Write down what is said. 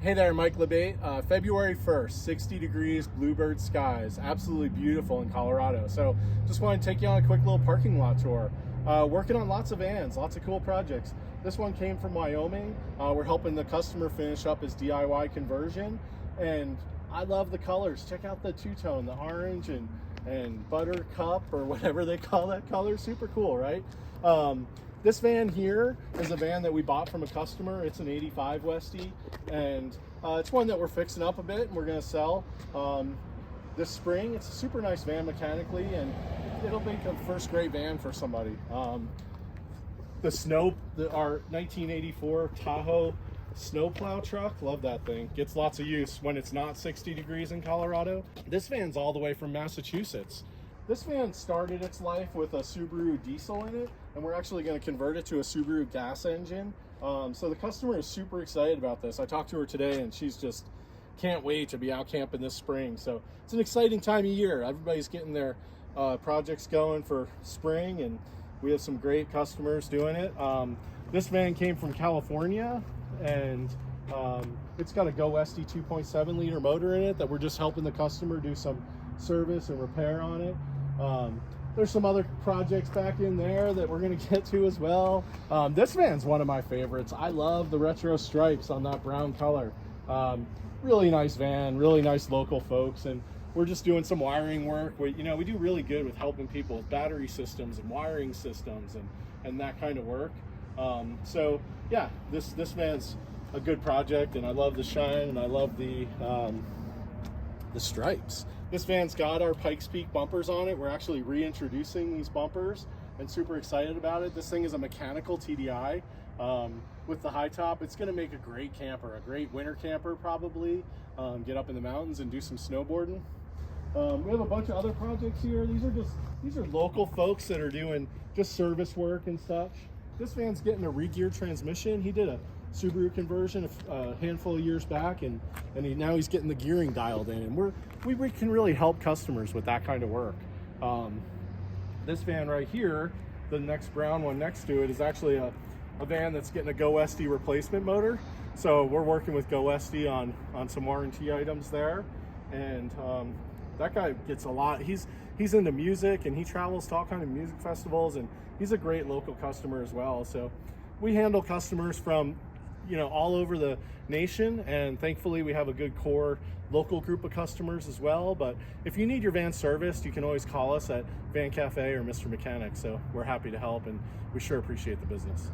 Hey there, Mike LeBate. February 1st, 60 degrees, bluebird skies. Absolutely beautiful in Colorado. So just want to take you on a quick little parking lot tour. Working on lots of vans, lots of cool projects. This one came from Wyoming. We're helping the customer finish up his DIY conversion. And I love the colors. Check out the two-tone, the orange and buttercup or whatever they call that color. Super cool, right? This van here is a van that we bought from a customer. It's an 85 Westie, and it's one that we're fixing up a bit and we're gonna sell this spring. It's a super nice van mechanically, and it'll make a first-grade van for somebody. Our 1984 Tahoe snowplow truck, love that thing. Gets lots of use when it's not 60 degrees in Colorado. This van's all the way from Massachusetts. This van started its life with a Subaru diesel in it, and we're actually going to convert it to a Subaru gas engine. So the customer is super excited about this. I talked to her today, and she's just can't wait to be out camping this spring. So it's an exciting time of year. Everybody's getting their projects going for spring, and we have some great customers doing it. This van came from California, and it's got a Go Westie 2.7 liter motor in it that we're just helping the customer do some service and repair on it. There's some other projects back in there that we're going to get to as well. This van's one of my favorites. I love the retro stripes on that brown color. Really nice van, really nice local folks, and we're just doing some wiring work. We do really good with helping people with battery systems and wiring systems and that kind of work. So yeah, this van's a good project, and I love the shine, and I love the stripes. This van's got our Pikes Peak bumpers on it. We're actually reintroducing these bumpers and super excited about it. This thing is a mechanical TDI with the high top. It's going to make a great camper, a great winter camper probably. Get up in the mountains and do some snowboarding. We have a bunch of other projects here. These are local folks that are doing just service work and such. This van's getting a re-gear transmission. He did a Subaru conversion a handful of years back, and now he's getting the gearing dialed in, and we can really help customers with that kind of work. This van right here, the next brown one next to it, is actually a van that's getting a Go Westie replacement motor. So we're working with Go Westie on some warranty items there, and that guy gets a lot. He's into music, and he travels to all kinds of music festivals, and he's a great local customer as well. So we handle customers from all over the nation, and thankfully we have a good core local group of customers as well. But if you need your van serviced, you can always call us at Van Cafe or Mr. Mechanic. So we're happy to help, and we sure appreciate the business.